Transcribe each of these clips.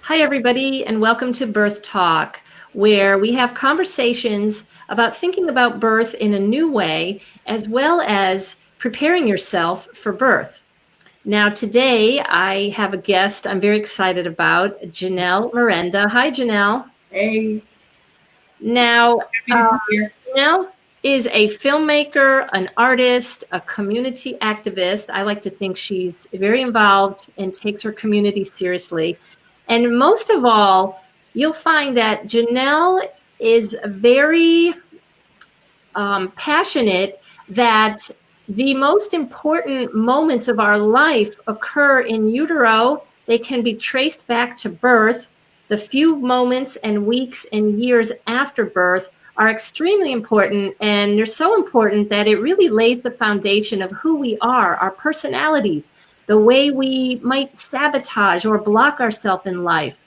Hi, everybody, and welcome to Birth Talk, where we have conversations about thinking about birth in a new way, as well as preparing yourself for birth. Now, today I have a guest I'm very excited about, Janel Mirendah. Hi, Janel. Hey. Now, Happy to be here. Janel is a filmmaker, an artist, a community activist. I like to think she's very involved and takes her community seriously. And most of all, you'll find that Janel is very passionate that the most important moments of our life occur in utero. They can be traced back to birth. The few moments and weeks and years after birth are extremely important, and they're so important that it really lays the foundation of who we are, our personalities, the way we might sabotage or block ourselves in life,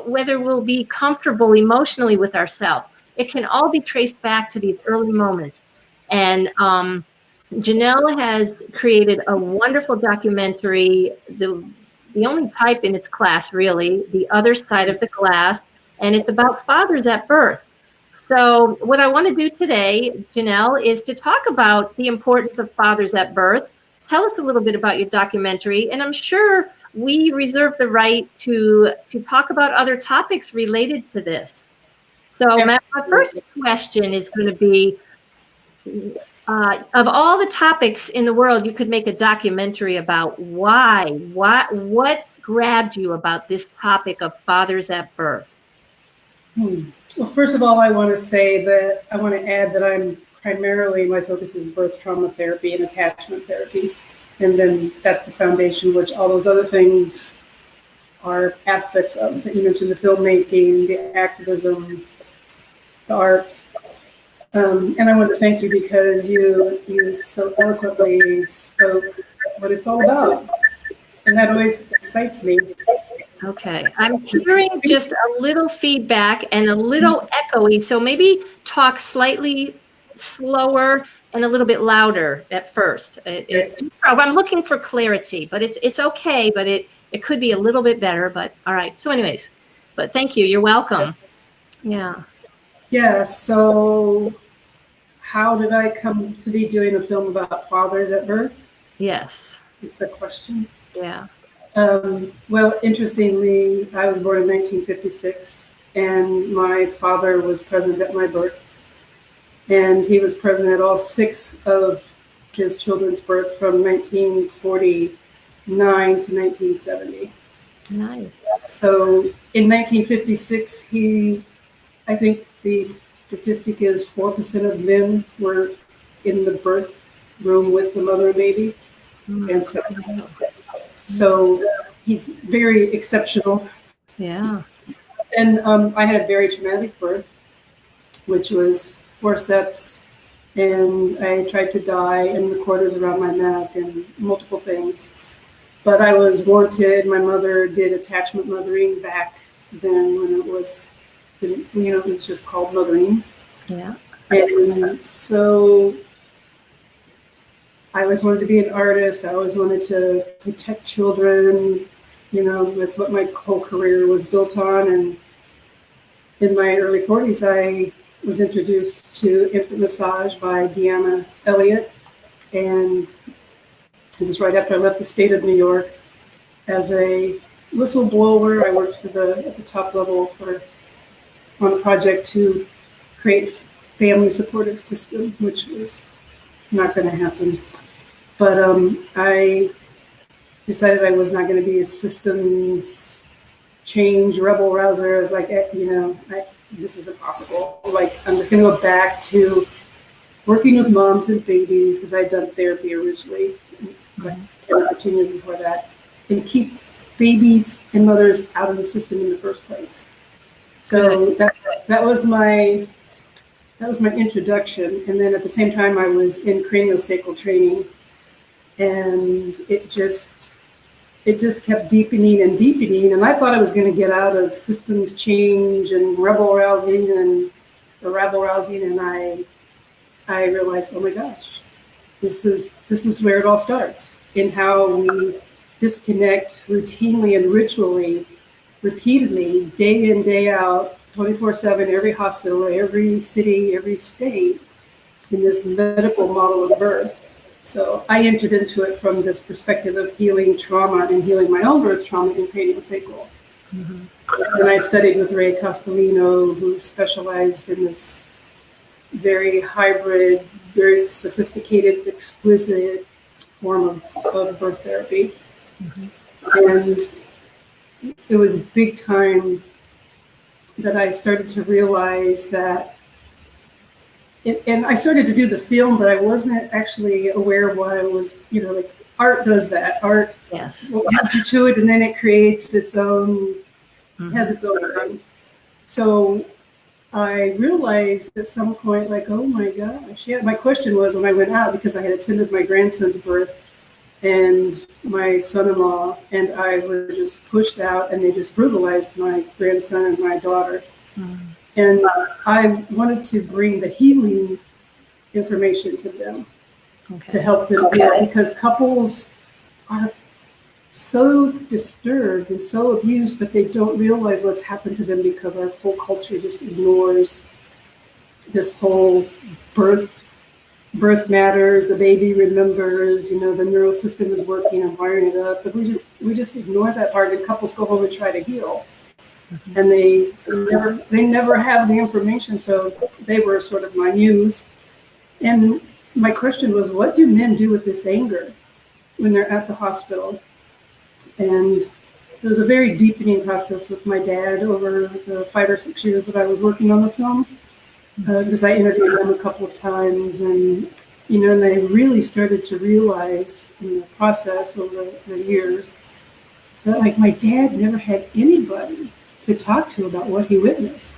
whether we'll be comfortable emotionally with ourselves. It can all be traced back to these early moments. And Janel has created a wonderful documentary, the only type in its class, really, The Other Side of the Glass, and it's about fathers at birth. So what I want to do today, Janel, is to talk about the importance of fathers at birth. Tell us a little bit about your documentary, and I'm sure we reserve the right to talk about other topics related to this. So my first question is going to be, of all the topics in the world you could make a documentary about, what grabbed you about this topic of fathers at birth? Well, first of all, I want to add that I'm primarily, my focus is birth trauma therapy and attachment therapy. And then that's the foundation, which all those other things are aspects of. You mentioned the filmmaking, the activism, the art. And I want to thank you because you so eloquently spoke what it's all about. And that always excites me. Okay, I'm hearing just a little feedback and a little echoey, so maybe talk slightly slower and a little bit louder at first. I'm looking for clarity, but it's okay, but it could be a little bit better, but all right. So anyways, but thank you. You're welcome. Yeah. Yeah, so how did I come to be doing a film about fathers at birth? Yes. The question. Yeah. Well, interestingly, I was born in 1956, and my father was present at my birth. And he was present at all 6 of his children's birth from 1949 to 1970. Nice. So in 1956, I think the statistic is 4% of men were in the birth room with the mother and baby. And so he's very exceptional. Yeah. And I had a very traumatic birth, which was forceps, and I tried to die, and the cord was around my neck, and multiple things. But I was wanted. My mother did attachment mothering back then when it was just called mothering. Yeah. And so I always wanted to be an artist. I always wanted to protect children. That's what my whole career was built on. And in my early 40s, I was introduced to infant massage by Deanna Elliott. And it was right after I left the state of New York. As a whistleblower, I worked at the top level on a project to create family supportive system, which was not going to happen. But I decided I was not going to be a systems change rebel rouser. I was like, this is impossible. Like, I'm just going to go back to working with moms and babies, because I'd done therapy originally, 10 or 15 years before that, and keep babies and mothers out of the system in the first place. So that was my introduction. And then at the same time, I was in craniosacral training, and it just kept deepening and deepening. And I thought I was going to get out of systems change and rebel rousing, and I realized, oh my gosh, this is where it all starts, in how we disconnect routinely and ritually, repeatedly, day in, day out, 24/7, every hospital, every city, every state, in this medical model of birth. So I entered into it from this perspective of healing trauma and healing my own birth trauma in craniosacral. Mm-hmm. And I studied with Ray Castellino, who specialized in this very hybrid, very sophisticated, exquisite form of birth therapy. Mm-hmm. And it was big time that I started to realize that, and I started to do the film, but I wasn't actually aware of what I was, like art does that. Art will add to it, and then it creates its own, has its own thing. So I realized at some point, like, oh my gosh, my question was when I went out, because I had attended my grandson's birth, and my son-in-law and I were just pushed out, and they just brutalized my grandson and my daughter. And I wanted to bring the healing information to them, to help them heal, because couples are so disturbed and so abused, but they don't realize what's happened to them because our whole culture just ignores this whole birth matters, the baby remembers, the neural system is working and wiring it up, but we just ignore that part, and couples go home and try to heal. Mm-hmm. And they never have the information, so they were sort of my muse. And my question was, what do men do with this anger when they're at the hospital? And it was a very deepening process with my dad over the 5 or 6 years that I was working on the film, because I interviewed him a couple of times, and and I really started to realize in the process over the years that, like, my dad never had anybody to talk to about what he witnessed.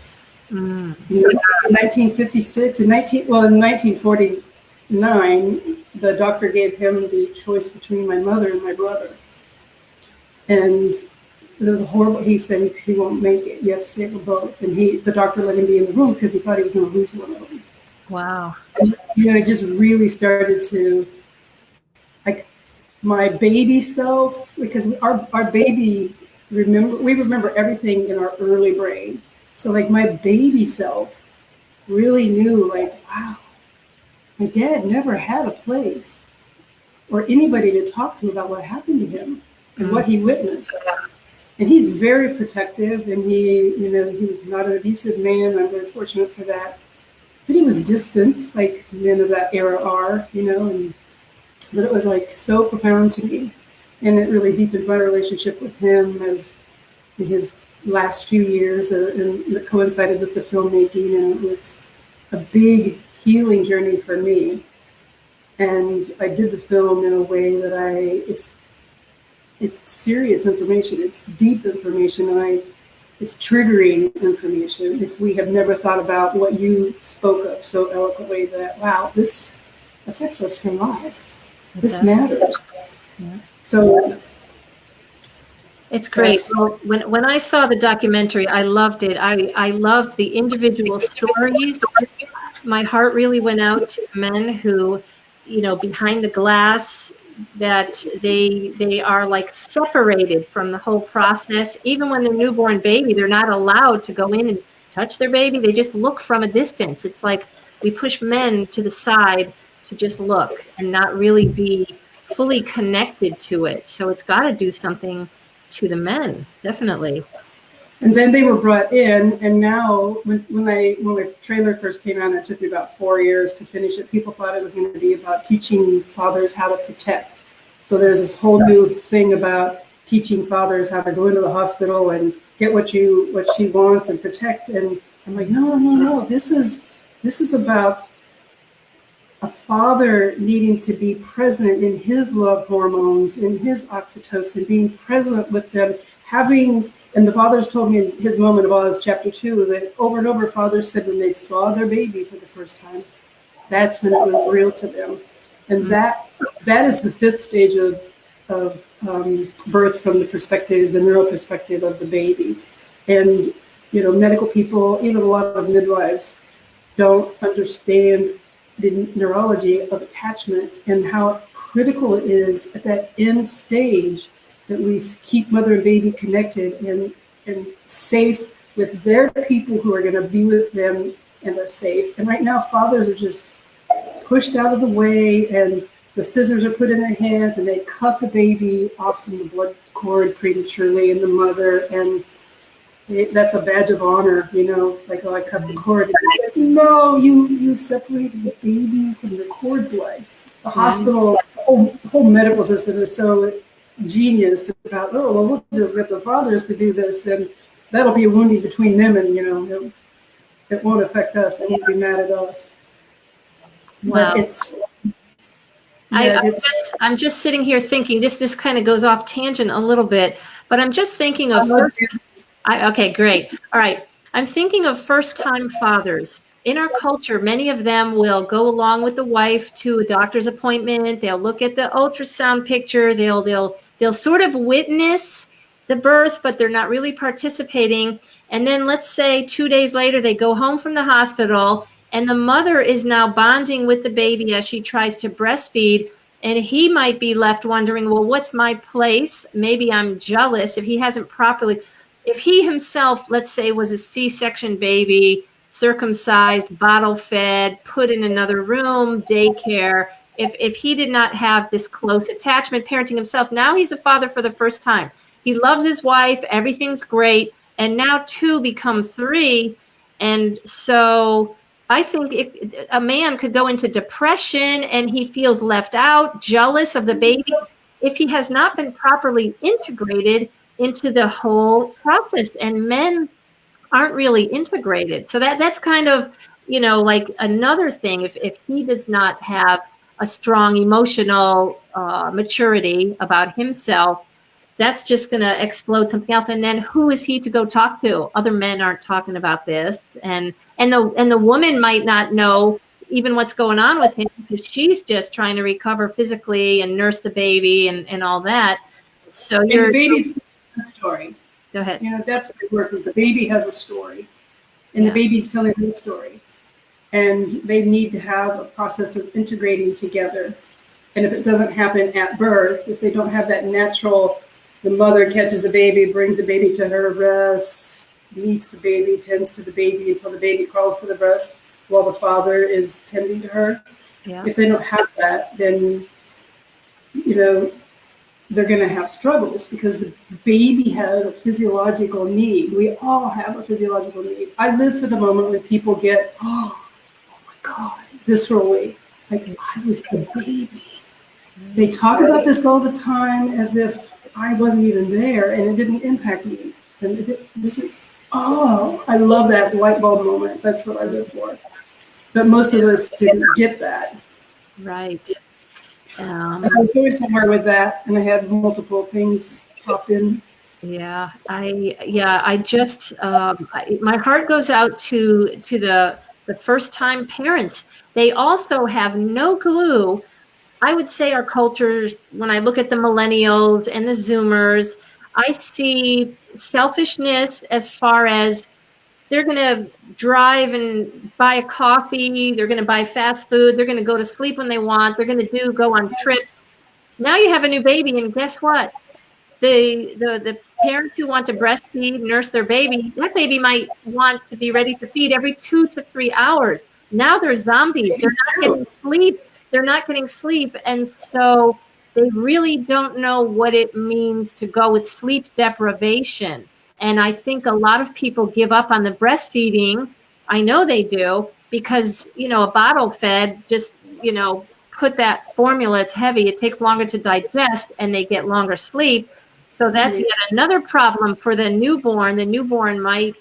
In 1956, in 1949, the doctor gave him the choice between my mother and my brother. And it was a horrible, he said he won't make it. You have to save them both. And the doctor let him be in the room because he thought he was going to lose one of them. Wow. And, it just really started to, like, my baby self, because our baby, we remember everything in our early brain. So, like, my baby self really knew, like, wow, my dad never had a place or anybody to talk to about what happened to him and what he witnessed. And he's very protective, and he was not an abusive man. I'm very fortunate for that. But he was distant, like men of that era are, but it was, like, so profound to me. And it really deepened my relationship with him as in his last few years, and it coincided with the filmmaking, and it was a big healing journey for me. And I did the film in a way that it's serious information, it's deep information, and it's triggering information if we have never thought about what you spoke of so eloquently, that, wow, this affects us for life. This matters. Yeah. So it's great. Well, when I saw the documentary, I loved it. I loved the individual stories. My heart really went out to men who, behind the glass, that they are, like, separated from the whole process. Even when they're newborn baby, they're not allowed to go in and touch their baby. They just look from a distance. It's like we push men to the side to just look and not really be fully connected to it. So it's got to do something to the men, definitely. And then they were brought in, and now when the trailer first came out, it took me about 4 years to finish it. People thought it was going to be about teaching fathers how to protect. So there's this whole new thing about teaching fathers how to go into the hospital and get what she wants and protect. And I'm like, no. This is about a father needing to be present in his love hormones, in his oxytocin, being present with them, and the fathers told me in his moment of Oz, chapter 2, that over and over, fathers said when they saw their baby for the first time, that's when it was real to them. And that is the 5th stage of birth from the perspective, the neural perspective of the baby. And, medical people, even a lot of midwives, don't understand the neurology of attachment and how critical it is at that end stage at least keep mother and baby connected and safe with their people who are going to be with them and are safe. And right now, fathers are just pushed out of the way, and the scissors are put in their hands, and they cut the baby off from the blood cord prematurely, and the mother, and that's a badge of honor, like, oh, I cut the cord. It's like, no, you separated the baby from the cord blood. The hospital, whole medical system is so genius about, oh, well, we'll just get the fathers to do this, and that'll be a wounding between them, and it won't affect us. They won't be mad at us. Wow. But I'm just sitting here thinking, this kind of goes off tangent a little bit, but I'm just thinking of okay, great. All right. I'm thinking of first-time fathers. In our culture, many of them will go along with the wife to a doctor's appointment. They'll look at the ultrasound picture. They'll sort of witness the birth, but they're not really participating. And then let's say 2 days later, they go home from the hospital, and the mother is now bonding with the baby as she tries to breastfeed. And he might be left wondering, well, what's my place? Maybe I'm jealous if he hasn't properly. If he himself, let's say, was a C-section baby, circumcised, bottle fed, put in another room, daycare, if he did not have this close attachment, parenting himself, now he's a father for the first time. He loves his wife, everything's great, and now 2 become 3. And so I think a man could go into depression, and he feels left out, jealous of the baby, if he has not been properly integrated into the whole process. And men aren't really integrated. So that's kind of, like another thing. If he does not have a strong emotional maturity about himself, that's just going to explode something else. And then who is he to go talk to? Other men aren't talking about this. And the woman might not know even what's going on with him, because she's just trying to recover physically and nurse the baby and all that. So the baby's a story. Go ahead. That's my work, is the baby has a story, and the baby's telling the story, and they need to have a process of integrating together. And if it doesn't happen at birth, if they don't have that natural, the mother catches the baby, brings the baby to her breast, meets the baby, tends to the baby until the baby crawls to the breast while the father is tending to her. Yeah. If they don't have that, then, they're going to have struggles, because the baby has a physiological need. We all have a physiological need. I live for the moment when people get, oh my God, viscerally, like I was the baby. They talk about this all the time as if I wasn't even there and it didn't impact me. And I love that light bulb moment. That's what I live for. But most of us didn't get that. Right. I was going somewhere with that, and I had multiple things pop in. Yeah, I just my heart goes out to the first-time parents. They also have no clue. I would say our cultures, when I look at the millennials and the Zoomers, I see selfishness as far as they're going to drive and buy a coffee. They're going to buy fast food. They're going to go to sleep when they want. They're going to go on trips. Now you have a new baby, and guess what? The parents who want to breastfeed, nurse their baby, that baby might want to be ready to feed every 2 to 3 hours. Now they're zombies. They're not getting sleep. They're not getting sleep. And so they really don't know what it means to go with sleep deprivation. And I think a lot of people give up on the breastfeeding. I know they do, because, a bottle fed, just, put that formula, it's heavy, it takes longer to digest, and they get longer sleep. So that's yet another problem for the newborn. The newborn might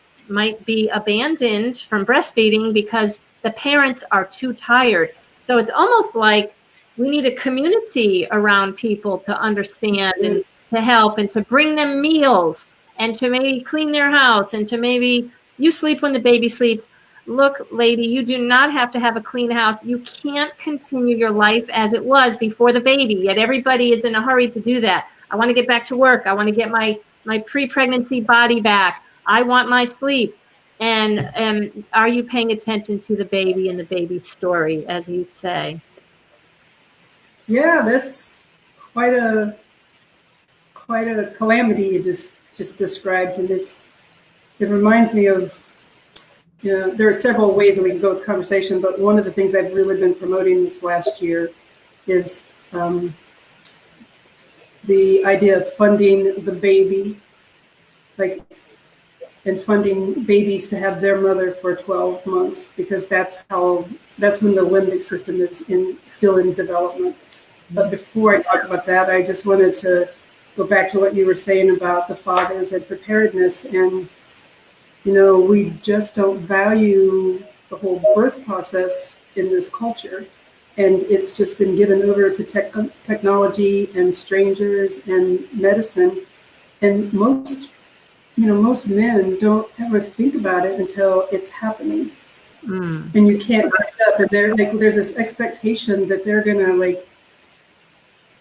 be abandoned from breastfeeding because the parents are too tired. So it's almost like we need a community around people to understand and to help and to bring them meals and to maybe clean their house and to maybe you sleep when the baby sleeps. Look, lady, you do not have to have a clean house. You can't continue your life as it was before the baby, yet everybody is in a hurry to do that. I want to get back to work. I want to get my pre-pregnancy body back. I want my sleep. And are you paying attention to the baby and the baby's story, as you say? Yeah, that's quite quite a calamity you just described, and it reminds me of, there are several ways that we can go with conversation, but one of the things I've really been promoting this last year is the idea of funding the baby, and funding babies to have their mother for 12 months, because that's when the limbic system is still in development. But before I talk about that, I just wanted to go back to what you were saying about the fathers and preparedness. And, we just don't value the whole birth process in this culture. And it's just been given over to technology and strangers and medicine. And most men don't ever think about it until it's happening. And you can't catch up. And there's this expectation that they're going to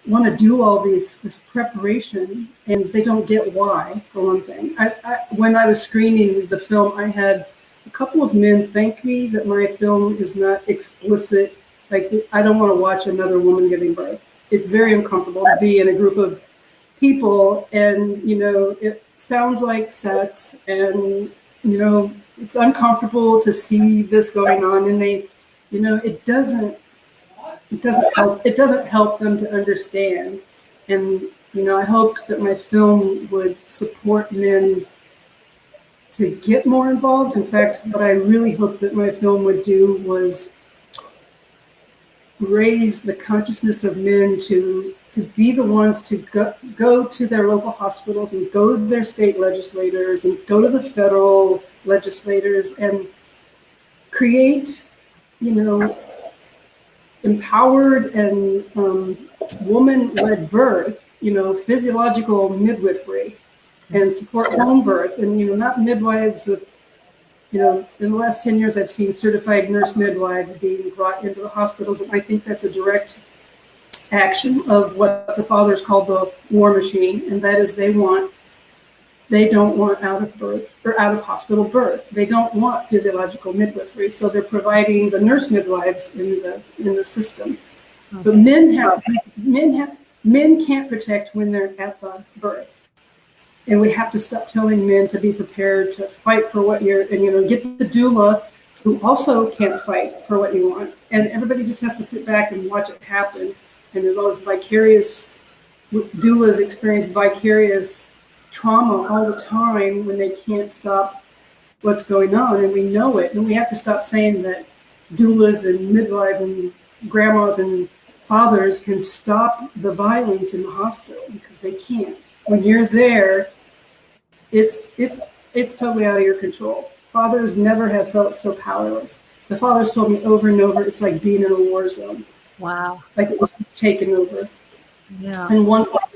want to do all this preparation, and they don't get why, for one thing. When I was screening the film, I had a couple of men thank me that my film is not explicit. I don't want to watch another woman giving birth. It's very uncomfortable to be in a group of people, and it sounds like sex, and it's uncomfortable to see this going on, and it doesn't help them to understand. And I hoped that my film would support men to get more involved. In fact, what I really hoped that my film would do was raise the consciousness of men to be the ones to go to their local hospitals and go to their state legislators and go to the federal legislators and create, empowered and woman-led birth, physiological midwifery, and support home birth. And, not midwives with, in the last 10 years, I've seen certified nurse midwives being brought into the hospitals. And I think that's a direct action of what the fathers call the war machine. And that is they don't want out of hospital birth. They don't want physiological midwifery. So they're providing the nurse midwives in the system. Okay. But men can't protect when they're at the birth. And we have to stop telling men to be prepared to fight for what get the doula, who also can't fight for what you want. And everybody just has to sit back and watch it happen. And there's always doulas experience vicarious trauma all the time when they can't stop what's going on, and we know it. And we have to stop saying that doulas and midwives and grandmas and fathers can stop the violence in the hospital, because they can't. When you're there, it's totally out of your control. Fathers never have felt so powerless. The fathers told me over and over, it's like being in a war zone. Wow. Like it was taken over. Yeah. And one father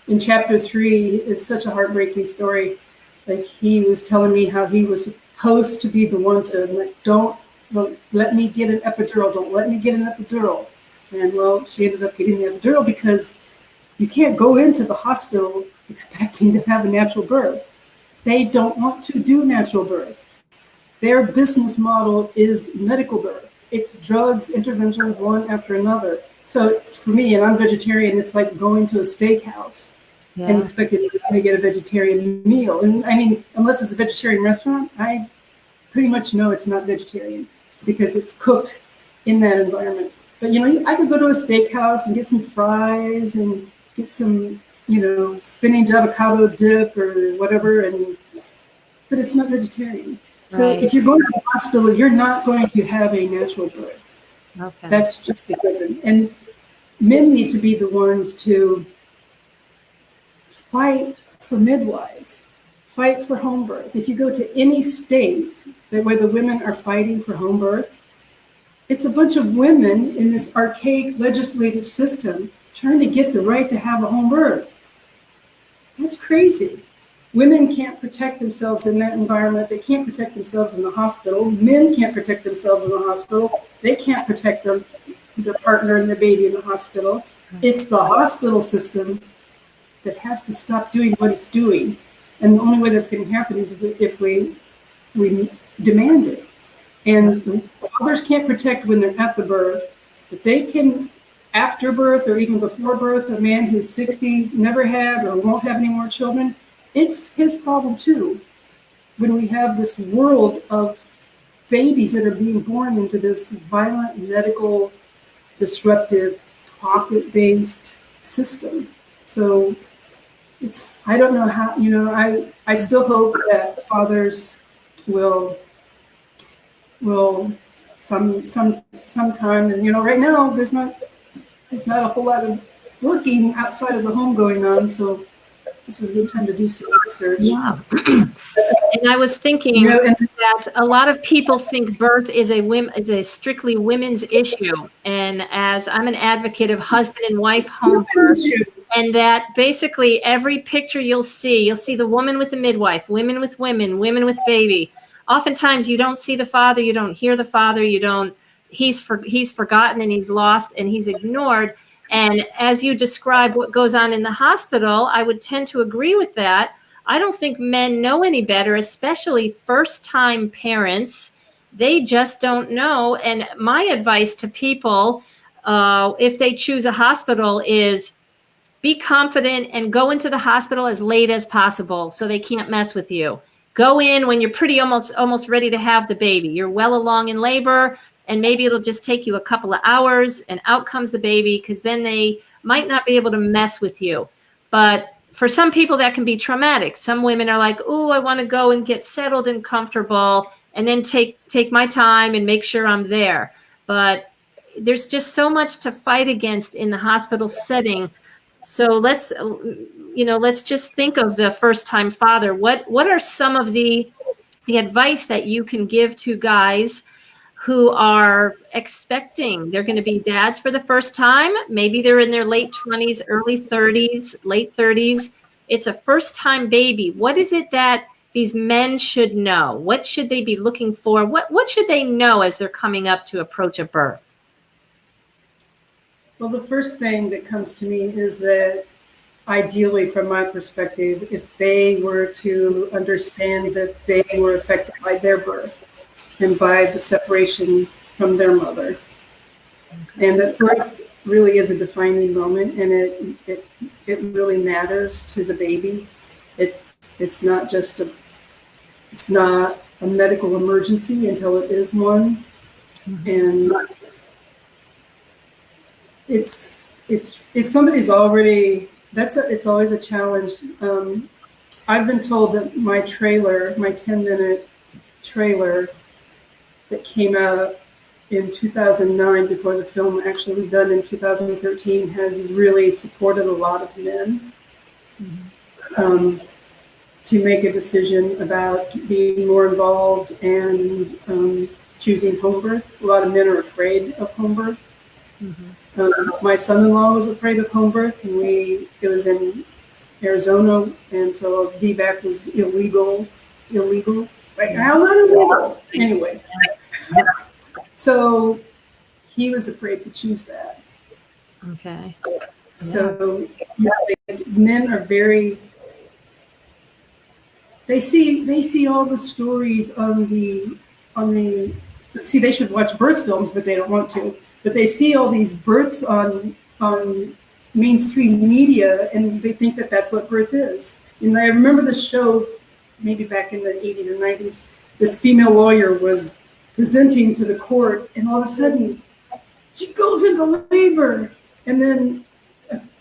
in chapter 3 is such a heartbreaking story. He was telling me how he was supposed to be the one to don't let me get an epidural. Don't let me get an epidural. And she ended up getting the epidural, because you can't go into the hospital expecting to have a natural birth. They don't want to do natural birth. Their business model is medical birth. It's drugs, interventions, one after another. So for me, and I'm vegetarian, it's like going to a steakhouse and expecting to get a vegetarian meal. And I mean, unless it's a vegetarian restaurant, I pretty much know it's not vegetarian, because it's cooked in that environment. But I could go to a steakhouse and get some fries and get some, spinach avocado dip or whatever, but it's not vegetarian. So if you're going to the hospital, you're not going to have a natural birth. Okay. That's just a given. And men need to be the ones to fight for midwives, fight for home birth. If you go to any state where the women are fighting for home birth, it's a bunch of women in this archaic legislative system trying to get the right to have a home birth. That's crazy. Women can't protect themselves in that environment. They can't protect themselves in the hospital. Men can't protect themselves in the hospital. They can't protect their partner and their baby in the hospital. It's the hospital system that has to stop doing what it's doing. And the only way that's going to happen is if we demand it. And fathers can't protect when they're at the birth, but they can after birth or even before birth, a man who's 60 never had or won't have any more children, it's his problem too. When we have this world of babies that are being born into this violent, medical, disruptive, profit-based system. So I don't know how, I still hope that fathers will sometime, and right now there's not a whole lot of working outside of the home going on, so this is a good time to do some research. Yeah. And I was thinking that a lot of people think birth is a strictly women's issue. And as I'm an advocate of husband and wife home birth, and that basically every picture you'll see the woman with the midwife, women with baby. Oftentimes you don't see the father, you don't hear the father, he's forgotten and he's lost and he's ignored. And as you describe what goes on in the hospital, I would tend to agree with that. I don't think men know any better, especially first-time parents. They just don't know. And my advice to people, if they choose a hospital, is be confident and go into the hospital as late as possible so they can't mess with you. Go in when you're pretty almost ready to have the baby. You're well along in labor, and maybe it'll just take you a couple of hours, and out comes the baby, because then they might not be able to mess with you. But for some people, that can be traumatic. Some women are like, oh, I want to go and get settled and comfortable and then take my time and make sure I'm there. But there's just so much to fight against in the hospital setting. So let's just think of the first-time father. What are some of the advice that you can give to guys who are expecting they're going to be dads for the first time? Maybe they're in their late 20s, early 30s, late 30s. It's a first-time baby. What is it that these men should know? What should they be looking for? What should they know as they're coming up to approach a birth? Well, the first thing that comes to me is that ideally, from my perspective, if they were to understand that they were affected by their birth and by the separation from their mother, and that birth really is a defining moment, and it really matters to the baby. It's not a medical emergency until it is one, and it's if somebody's already, it's always a challenge. I've been told that my 10-minute trailer that came out in 2009, before the film actually was done in 2013, has really supported a lot of men to make a decision about being more involved and choosing home birth. A lot of men are afraid of home birth. My son-in-law was afraid of home birth, and it was in Arizona, and so VBAC was illegal. Like, how not illegal? Anyway, so he was afraid to choose that. Okay. So men are very. They see all the stories on the. See, they should watch birth films, but they don't want to. But they see all these births on mainstream media, and they think that that's what birth is. And I remember this show, maybe back in the 80s or 90s, this female lawyer was presenting to the court, and all of a sudden, she goes into labor. And then,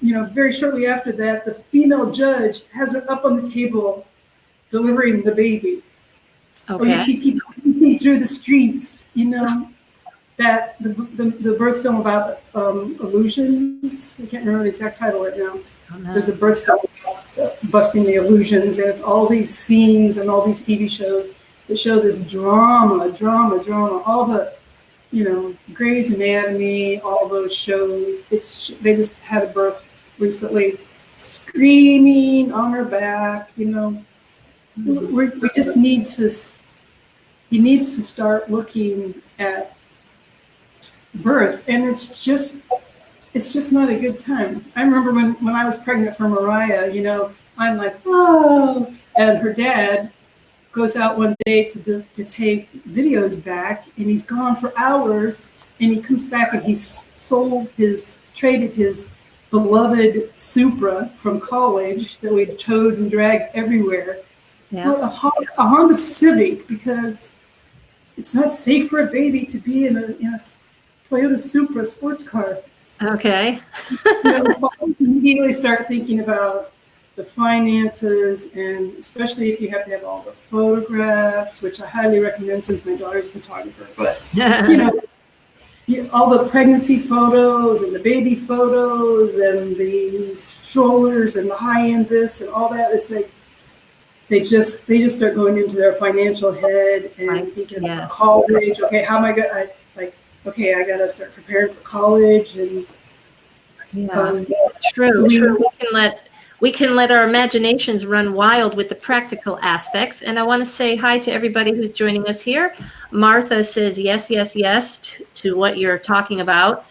very shortly after that, the female judge has her up on the table delivering the baby. Okay. Or you see people walking through the streets, that the birth film about illusions. I can't remember the exact title right now. Oh, no. There's a birth film about busting the illusions, and it's all these scenes and all these TV shows that show this drama, all the, Grey's Anatomy, all those shows. They just had a birth recently, screaming on her back, We just need to, he needs to start looking at birth, and it's just not a good time. I remember when I was pregnant for Mariah, I'm like, oh, and her dad goes out one day to take videos back, and he's gone for hours, and he comes back and he's sold his traded his beloved Supra from college that we'd towed and dragged everywhere for a Honda Civic, because it's not safe for a baby to be in a Toyota Supra sports car. Okay. Immediately start thinking about the finances, and especially if you have to have all the photographs, which I highly recommend since my daughter's a photographer. But all the pregnancy photos and the baby photos and the strollers and the high-end this and all that. It's like they just start going into their financial head and thinking about college. Okay, how am I going to okay, I got to start preparing for college. And true. We can let our imaginations run wild with the practical aspects. And I want to say hi to everybody who's joining us here. Martha says yes to what you're talking about.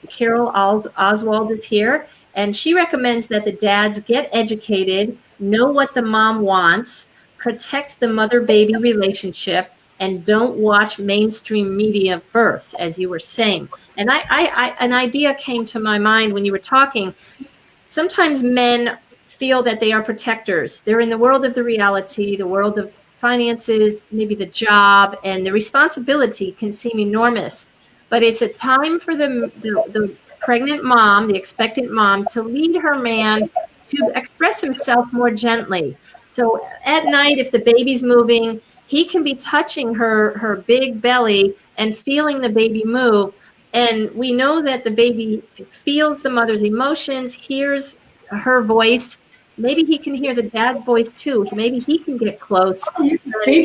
Carol Oswald is here, and she recommends that the dads get educated, know what the mom wants, protect the mother-baby relationship, and don't watch mainstream media births, as you were saying. And an idea came to my mind when you were talking. Sometimes men feel that they are protectors. They're in the world of the reality, the world of finances, maybe the job, and the responsibility can seem enormous. But it's a time for the pregnant mom, the expectant mom, to lead her man to express himself more gently. So at night, if the baby's moving, he can be touching her big belly and feeling the baby move. And we know that the baby feels the mother's emotions, hears her voice. Maybe he can hear the dad's voice too. Maybe he can get close. Baby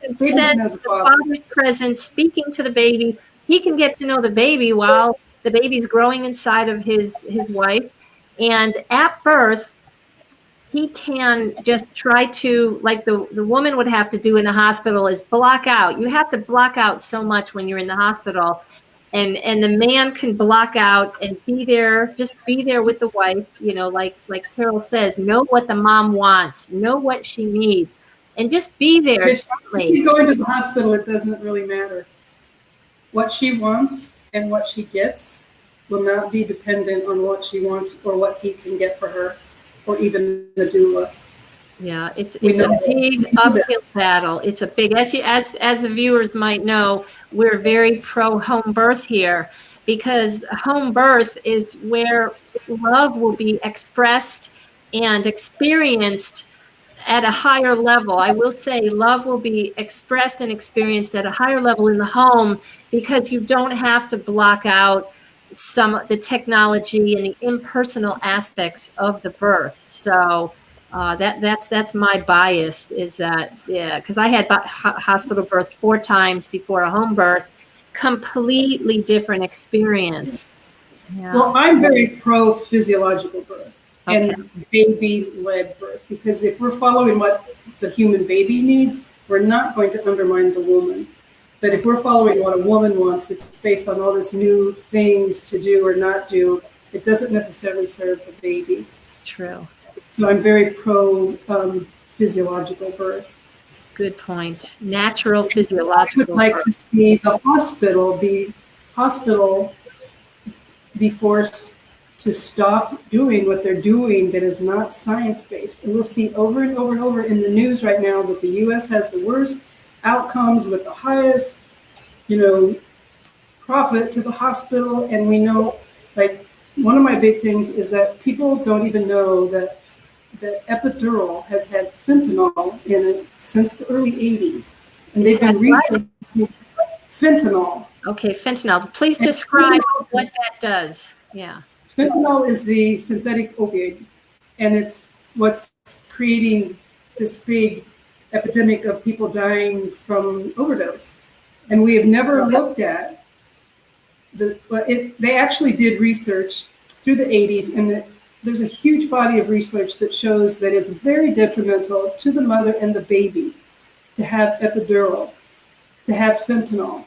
can sense the father's presence, speaking to the baby. He can get to know the baby while the baby's growing inside of his wife. And at birth, he can just try to, like the woman would have to do in the hospital, is block out. You have to block out so much when you're in the hospital. And the man can block out and be there, just be there with the wife, like Carol says, know what the mom wants, know what she needs, and just be there. If she's going to the hospital, it doesn't really matter. What she wants and what she gets will not be dependent on what she wants or what he can get for her, or even the doula. Yeah, it's a big uphill battle. It's a big, as the viewers might know, we're very pro home birth here, because home birth is where love will be expressed and experienced at a higher level. I will say love will be expressed and experienced at a higher level in the home, because you don't have to block out the technology and the impersonal aspects of the birth. So that's my bias, is that, because I had hospital birth 4 times before a home birth, completely different experience. Yeah. Well, I'm very pro physiological birth and baby-led birth, because if we're following what the human baby needs, we're not going to undermine the woman. But if we're following what a woman wants, it's based on all this new things to do or not do, it doesn't necessarily serve the baby. True. So I'm very pro physiological birth. Good point. Natural physiological birth. I would like to see the hospital be forced to stop doing what they're doing that is not science-based. And we'll see over and over and over in the news right now that the U.S. has the worst outcomes with the highest, profit to the hospital. And we know, one of my big things is that people don't even know that the epidural has had fentanyl in it since the early 80s. And they've been researching fentanyl. Okay, fentanyl. Please describe what that does. Yeah. Fentanyl is the synthetic opioid, and it's what's creating this big epidemic of people dying from overdose. And we have never looked at they actually did research through the 80s, and there's a huge body of research that shows that it's very detrimental to the mother and the baby to have epidural, to have fentanyl.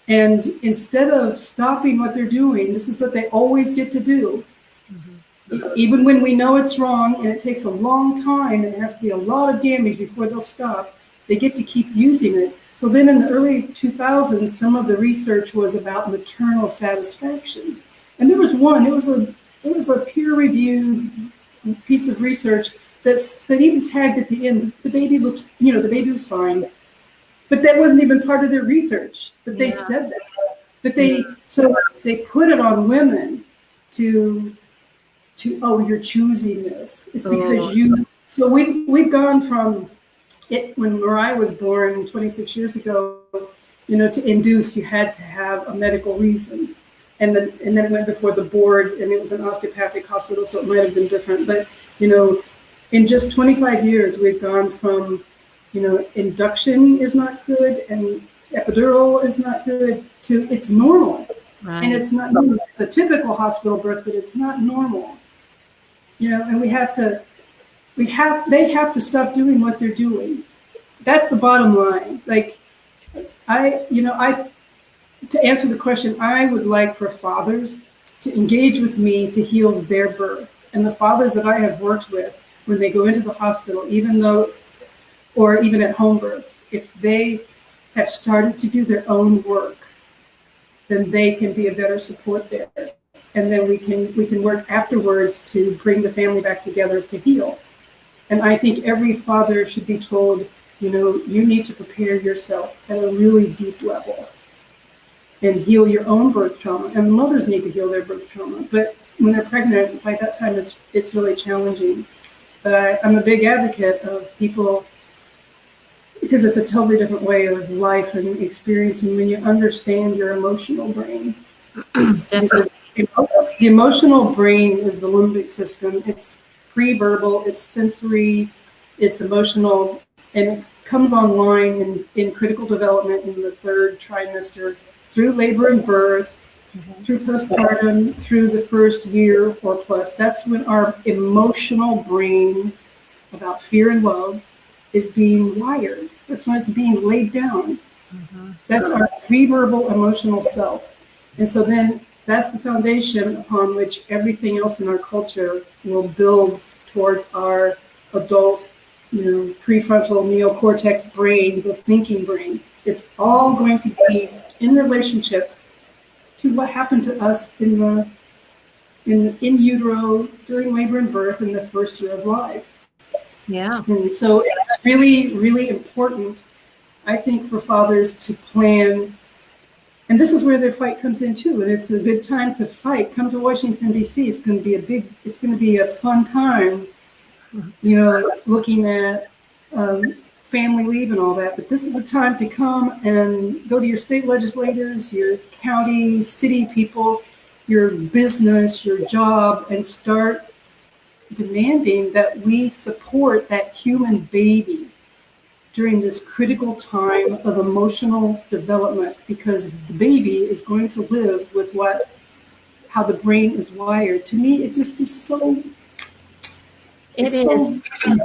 And instead of stopping what they're doing, this is what they always get to do. Mm-hmm. Even when we know it's wrong and it takes a long time and it has to be a lot of damage before they'll stop, they get to keep using it. So then in the early 2000s, some of the research was about maternal satisfaction. And there was one, it was a peer-reviewed piece of research that even tagged at the end, the baby looked, the baby was fine. But that wasn't even part of their research. But they said that. But so they put it on women to you're choosing this. It's because so we've gone from it when Mariah was born 26 years ago, to induce, you had to have a medical reason. And then it went before the board, and it was an osteopathic hospital, so it might have been different. But, in just 25 years, we've gone from, induction is not good and epidural is not good to it's normal. Right. And it's not normal. It's a typical hospital birth, but it's not normal. And they have to stop doing what they're doing. That's the bottom line. Like, to answer the question, I would like for fathers to engage with me to heal their birth. And the fathers that I have worked with, when they go into the hospital, or even at home births, if they have started to do their own work, then they can be a better support there. And then we can work afterwards to bring the family back together to heal. And I think every father should be told, you need to prepare yourself at a really deep level and heal your own birth trauma. And mothers need to heal their birth trauma. But when they're pregnant, by that time, it's really challenging. But I'm a big advocate of people, because it's a totally different way of life and experiencing when you understand your emotional brain. Because the emotional brain is the limbic system. It's pre-verbal, it's sensory, it's emotional, and it comes online in critical development in the third trimester, through labor and birth, through postpartum, through the first year or plus. That's when our emotional brain about fear and love is being wired. That's when it's being laid down. That's our pre-verbal emotional self. And so then that's the foundation upon which everything else in our culture will build towards our adult, prefrontal neocortex brain, the thinking brain. It's all going to be in relationship to what happened to us in utero, during labor and birth, in the first year of life. Yeah. And so it's really, really important, I think, for fathers to plan. And this is where the fight comes in too. And it's a good time to fight. Come to Washington, D.C. It's going to be a fun time, looking at family leave and all that. But this is the time to come and go to your state legislators, your county, city people, your business, your job, and start demanding that we support that human baby during this critical time of emotional development, because the baby is going to live with how the brain is wired. To me, it just is so... It's so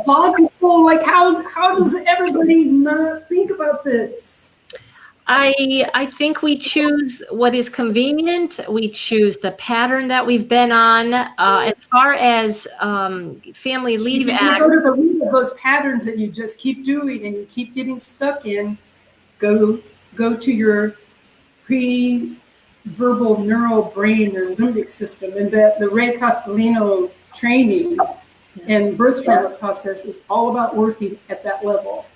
logical. Like, how does everybody not think about this? I think we choose what is convenient. We choose the pattern that we've been on. As far as Family Leave Act, go to the root of those patterns that you just keep doing and you keep getting stuck in. Go to your pre-verbal neural brain or limbic system, and that the Ray Castellino training and birth trauma process is all about working at that level.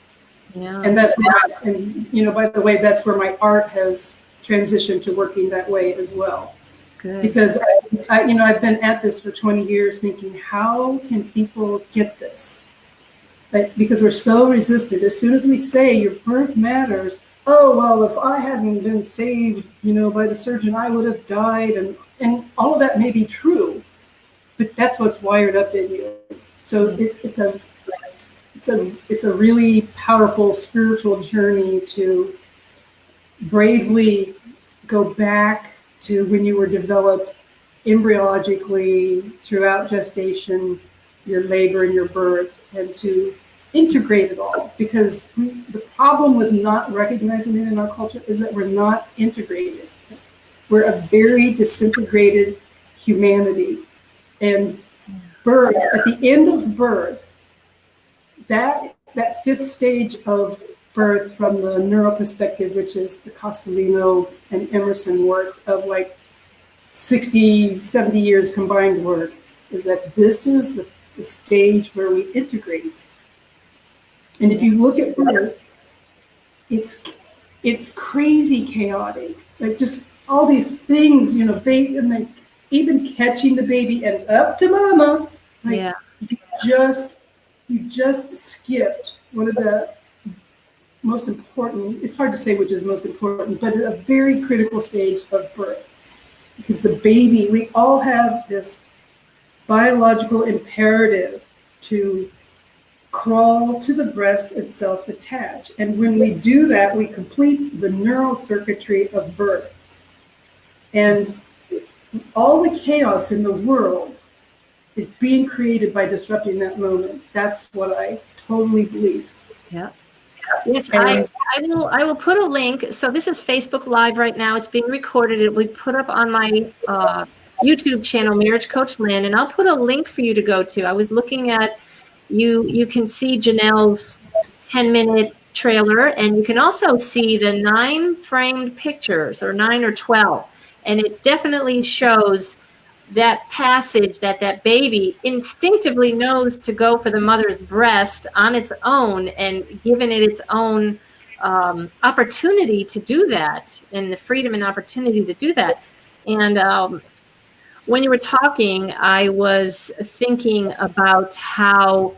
Yeah. And that's by the way, that's where my art has transitioned to working that way as well. Good. Because I've been at this for 20 years thinking, how can people get this? Because we're so resistant. As soon as we say your birth matters, oh, well, if I hadn't been saved, by the surgeon, I would have died. And all of that may be true, but that's what's wired up in you. So it's a really powerful spiritual journey to bravely go back to when you were developed embryologically throughout gestation, your labor and your birth, and to integrate it all. Because the problem with not recognizing it in our culture is that we're not integrated. We're a very disintegrated humanity. And birth, at the end of birth, that fifth stage of birth from the neural perspective, which is the Castellino and Emerson work of 60, 70 years combined work, is that this is the stage where we integrate. And if you look at birth, it's crazy chaotic. Like just all these things, you know, even catching the baby and up to mama. Like Yeah. you just skipped one of the most important, it's hard to say which is most important, but a very critical stage of birth. Because the baby, we all have this biological imperative to crawl to the breast and self-attach. And when we do that, we complete the neural circuitry of birth. And all the chaos in the world is being created by disrupting that moment. That's what I totally believe. Yeah. Yes, I will put a link. So this is Facebook Live right now. It's being recorded. It will be put up on my YouTube channel, Marriage Coach Lynn, and I'll put a link for you to go to. I was looking at, you can see Janel's 10-minute trailer, and you can also see the 9 framed pictures, or 9 or 12. And it definitely shows that passage that baby instinctively knows to go for the mother's breast on its own, and given it its own opportunity to do that, and the freedom and opportunity to do that. And when you were talking, I was thinking about how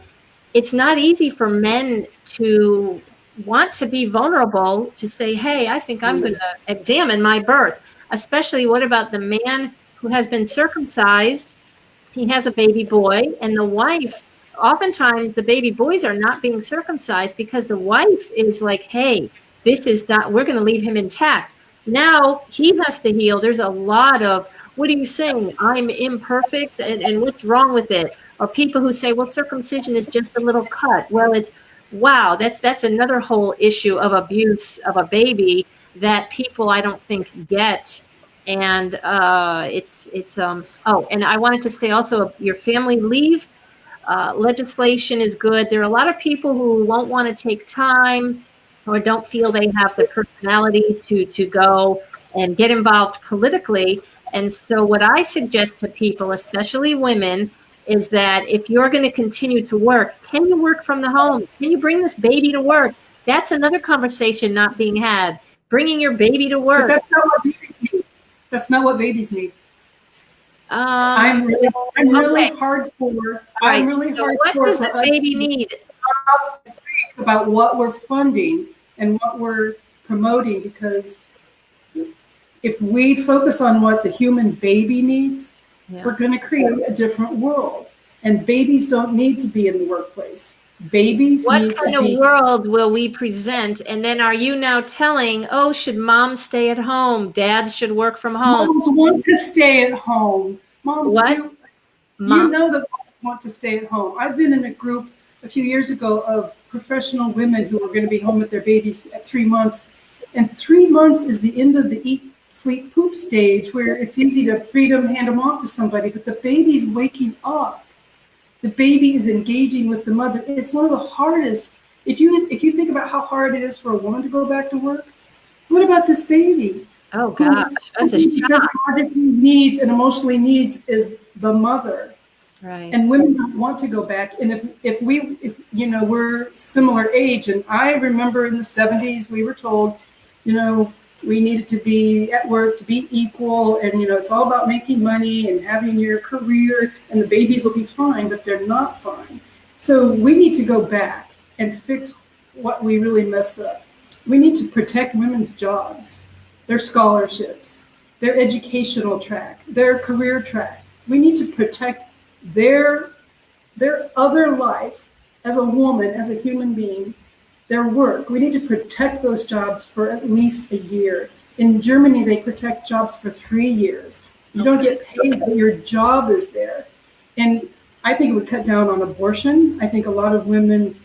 it's not easy for men to want to be vulnerable, to say, hey, I think I'm going to examine my birth. Especially, what about the man who has been circumcised? He has a baby boy, and the wife, oftentimes the baby boys are not being circumcised because the wife is like, hey, this is not, we're going to leave him intact. Now he has to heal. There's a lot of, what are you saying? I'm imperfect, and what's wrong with it? Or people who say, well, circumcision is just a little cut. Well, it's, wow, that's another whole issue of abuse of a baby that people, I don't think, get. And and I wanted to say also, your family leave legislation is good. There are a lot of people who won't want to take time or don't feel they have the personality to go and get involved politically. And so what I suggest to people, especially women, is that if you're going to continue to work, can you work from the home? Can you bring this baby to work? That's another conversation not being had. Bringing your baby to work. But that's not what babies need. That's not what babies need. I'm really hardcore. Right. I'm really so hardcore. What does the baby need? About what we're funding and what we're promoting, because if we focus on what the human baby needs, we're going to create a different world. And babies don't need to be in the workplace. Babies what need kind to of be. world will we present? And then are you now telling, oh, should moms stay at home? Dads should work from home? Moms want to stay at home. Moms what? do. You know that moms want to stay at home. I've been in a group a few years ago of professional women who are going to be home with their babies at 3 months. And 3 months is the end of the eat, sleep, poop stage, where it's easy to freedom, hand them off to somebody, but the baby's waking up. The baby is engaging with the mother. It's one of the hardest. If you think about how hard it is for a woman to go back to work, what about this baby? Oh gosh, that's a shock. Needs and emotionally needs is the mother. Right. And women don't want to go back. And if you know, we're similar age, and I remember in the 70s we were told, you know, we needed to be at work to be equal, and you know, it's all about making money and having your career, and the babies will be fine, but they're not fine. So we need to go back and fix what we really messed up. We need to protect women's jobs, their scholarships, their educational track, their career track. We need to protect their other life as a woman, as a human being, their work. We need to protect those jobs for at least a year. In Germany, they protect jobs for 3 years. You don't get paid, but your job is there. And I think it would cut down on abortion. I think a lot of women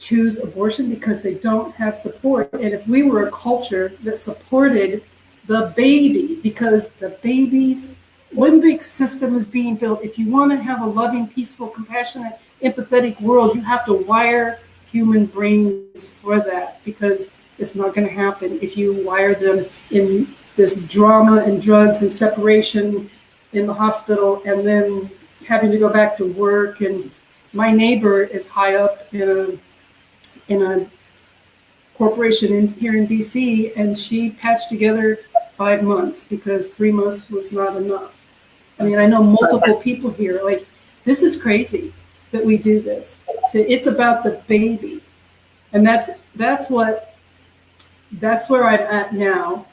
choose abortion because they don't have support. And if we were a culture that supported the baby, because the baby's limbic system is being built. If you want to have a loving, peaceful, compassionate, empathetic world, you have to wire human brains for that, because it's not going to happen if you wire them in this drama and drugs and separation in the hospital, and then having to go back to work. And my neighbor is high up in a corporation here in DC, and she patched together 5 months because 3 months was not enough. I mean, I know multiple people here, like, this is crazy that we do this. So it's about the baby. And that's where I'm at now,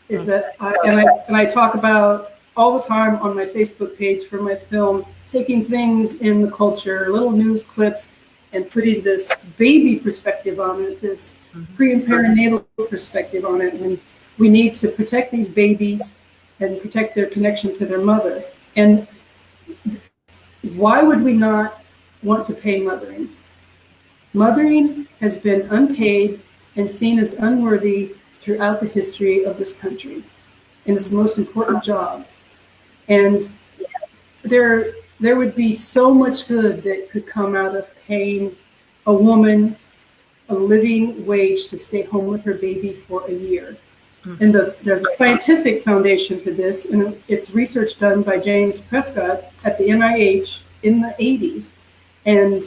is that I talk about all the time on my Facebook page for my film, taking things in the culture, little news clips, and putting this baby perspective on it, this pre and perinatal perspective on it. And we need to protect these babies and protect their connection to their mother. And why would we not want to pay mothering? Mothering has been unpaid and seen as unworthy throughout the history of this country. And it's the most important job. And there would be so much good that could come out of paying a woman a living wage to stay home with her baby for a year. And there's a scientific foundation for this, and it's research done by James Prescott at the NIH in the 80s. And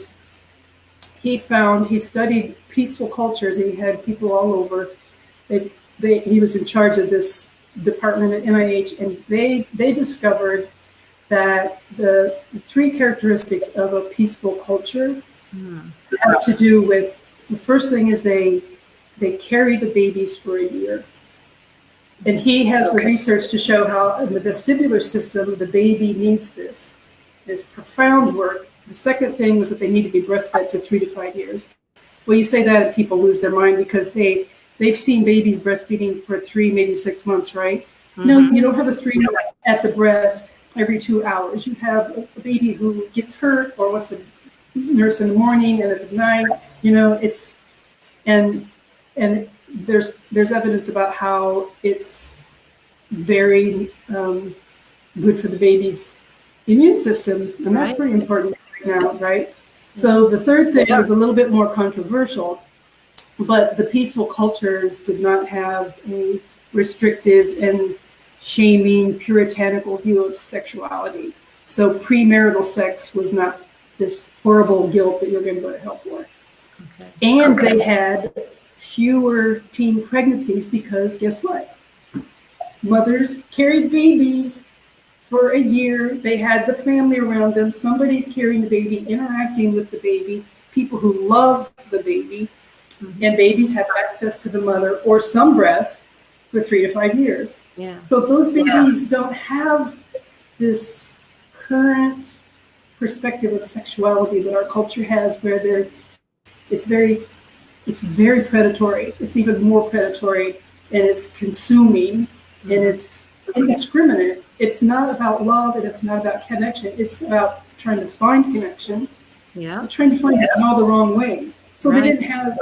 he studied peaceful cultures, and he had people all over. He was in charge of this department at NIH, and they discovered that the 3 characteristics of a peaceful culture have to do with, the first thing is they carry the babies for a year. And he has the research to show how in the vestibular system, the baby needs this. It's profound work. The second thing was that they need to be breastfed for 3 to 5 years. Well, you say that and people lose their mind because they've seen babies breastfeeding for 3, maybe 6 months, right? No, you don't have a 3 at the breast every 2 hours. You have a baby who gets hurt or wants to nurse in the morning and at night. It's and there's evidence about how it's very good for the baby's immune system, and that's pretty important right now, right? So the third thing is a little bit more controversial, but the peaceful cultures did not have a restrictive and shaming, puritanical view of sexuality. So premarital sex was not this horrible guilt that you're going to go to hell for. And they had fewer teen pregnancies because guess what? Mothers carried babies for a year. They had the family around them. Somebody's carrying the baby, interacting with the baby, people who love the baby, and babies have access to the mother or some breast for 3 to 5 years. So those babies don't have this current perspective of sexuality that our culture has, where it's very predatory. It's even more predatory, and it's consuming, and it's indiscriminate. It's not about love, and it's not about connection. It's about trying to find connection. Trying to find it in all the wrong ways. So they didn't have.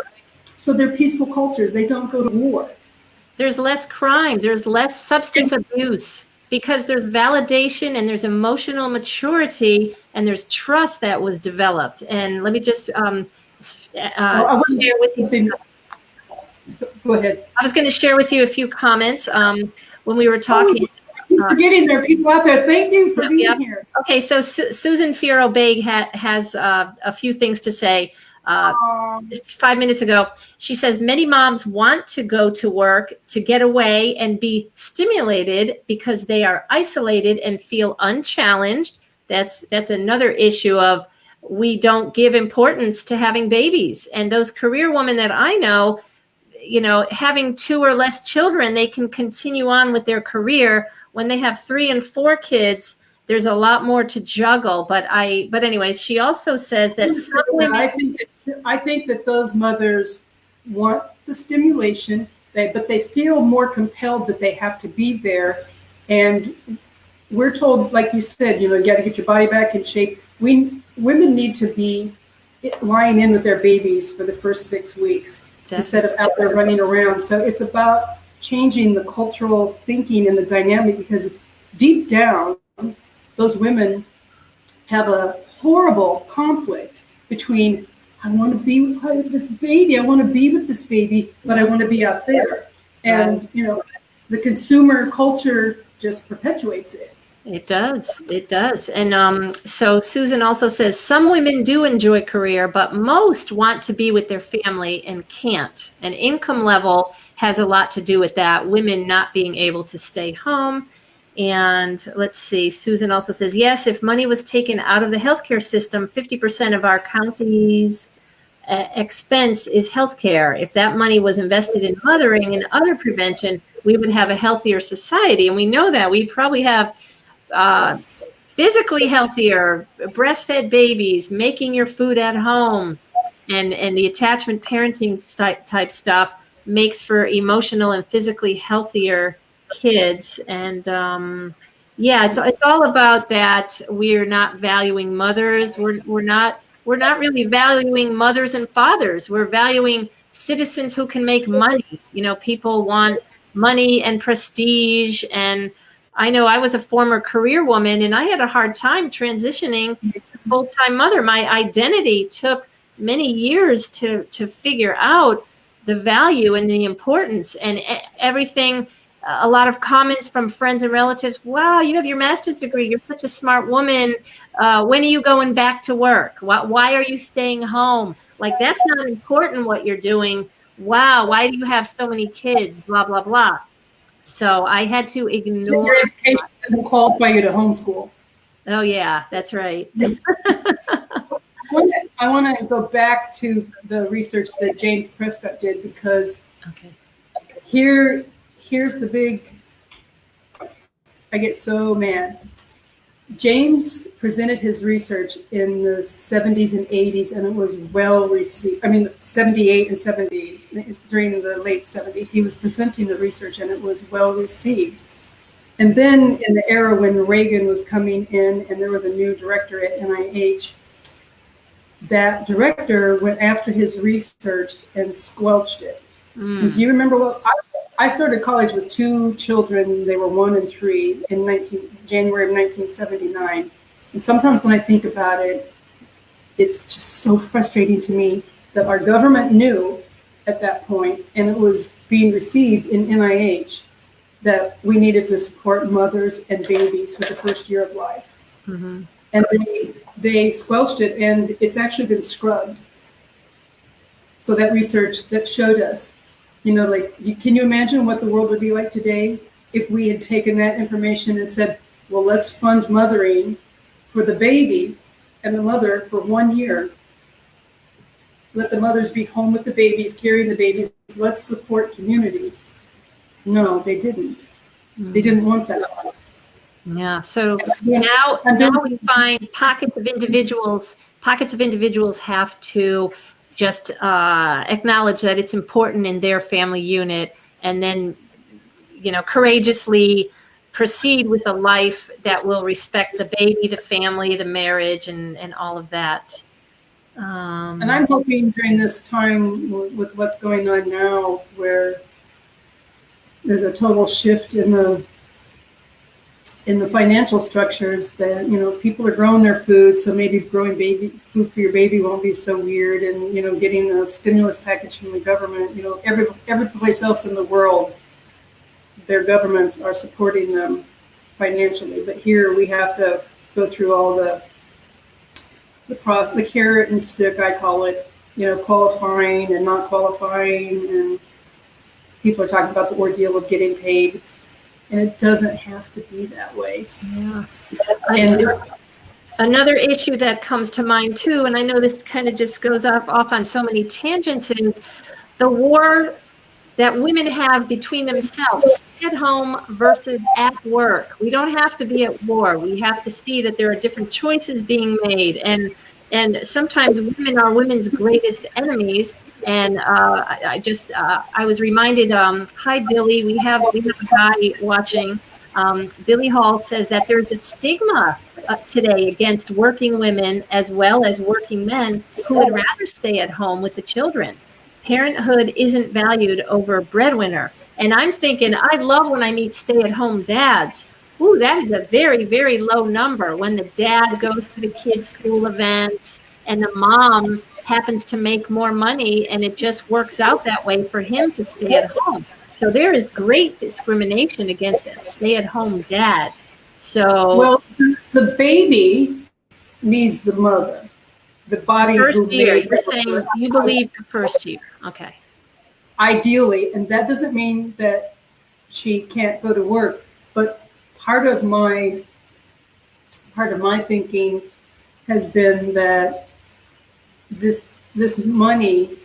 So they're peaceful cultures. They don't go to war. There's less crime. There's less substance abuse because there's validation and there's emotional maturity and there's trust that was developed. And let me just share with you. Go ahead. I was going to share with you a few comments when we were talking. We're getting there, people out there. Thank you for being here. Okay, so Susan Fierro-Baig has a few things to say. 5 minutes ago, she says many moms want to go to work to get away and be stimulated because they are isolated and feel unchallenged. That's another issue of we don't give importance to having babies. And those career women that I know, having 2 or less children, they can continue on with their career. When they have 3 and 4 kids, there's a lot more to juggle. But anyways, she also says that some women. I think that those mothers want the stimulation, but they feel more compelled that they have to be there. And we're told, like you said, you got to get your body back in shape. Women need to be lying in with their babies for the first 6 weeks instead of out there running around. So it's about changing the cultural thinking and the dynamic, because deep down, those women have a horrible conflict between, I want to be with this baby, I want to be with this baby, but I want to be out there. And, the consumer culture just perpetuates it. It does. It does. And so Susan also says some women do enjoy career, but most want to be with their family and can't. And income level has a lot to do with that. Women not being able to stay home. And let's see, Susan also says, yes, if money was taken out of the healthcare system, 50% of our county's expense is healthcare. If that money was invested in mothering and other prevention, we would have a healthier society. And we know that we probably have physically healthier, breastfed babies, making your food at home, and the attachment parenting type stuff makes for emotional and physically healthier kids. And yeah, it's all about that. We're not valuing mothers. We're not really valuing mothers and fathers. We're valuing citizens who can make money. You know, people want money and prestige. And I know I was a former career woman, and I had a hard time transitioning to full-time mother. My identity took many years to figure out the value and the importance and everything. A lot of comments from friends and relatives. Wow, you have your master's degree. You're such a smart woman. When are you going back to work? Why are you staying home? Like, that's not important what you're doing. Wow, why do you have so many kids? Blah, blah, blah. So I had to ignore. Your education doesn't qualify you to homeschool. Oh, yeah, that's right. I want to go back to the research that James Prescott did, because here's the big, I get so mad. James presented his research in the 70s and 80s, and it was well received. I mean, 78 and 70, during the late 70s, he was presenting the research, and it was well received. And then in the era when Reagan was coming in and there was a new director at NIH, that director went after his research and squelched it. And do you remember what I started college with two children? They were 1 and 3 in January of 1979. And sometimes when I think about it, it's just so frustrating to me that our government knew at that point, and it was being received in NIH, that we needed to support mothers and babies for the first year of life. Mm-hmm. And they squelched it, and it's actually been scrubbed. So that research that showed us, you know, like, can you imagine what the world would be like today if we had taken that information and said, well, let's fund mothering for the baby and the mother for 1 year. Let the mothers be home with the babies, carrying the babies. Let's support community. No, they didn't. They didn't want that. Yeah. So now we find pockets of individuals have to just acknowledge that it's important in their family unit, and then, you know, courageously proceed with a life that will respect the baby, the family, the marriage, and all of that. And I'm hoping during this time with what's going on now, where there's a total shift in the financial structures, that, you know, people are growing their food, so maybe growing baby food for your baby won't be so weird. And, you know, getting a stimulus package from the government, you know, every place else in the world, their governments are supporting them financially. But here we have to go through all the process, the carrot and stick, I call it, you know, qualifying and not qualifying. And people are talking about the ordeal of getting paid. And it doesn't have to be that way. Yeah. And another issue that comes to mind too, and I know this kind of just goes off on so many tangents, is the war that women have between themselves, at home versus at work. We don't have to be at war. We have to see that there are different choices being made. And sometimes women are women's greatest enemies. And I was reminded, hi, Billy, we have a guy watching. Billy Hall says that there's a stigma today against working women as well as working men who would rather stay at home with the children. Parenthood isn't valued over breadwinner. And I'm thinking, I love when I meet stay-at-home dads. Ooh, that is a very, very low number when the dad goes to the kids' school events and the mom happens to make more money, and it just works out that way for him to stay at home. So there is great discrimination against a stay-at-home dad. So Well, the baby needs the mother, the body first who year, made you're saying you believe the first year. Okay. ideally, and that doesn't mean that she can't go to work, but part of my thinking has been that this money,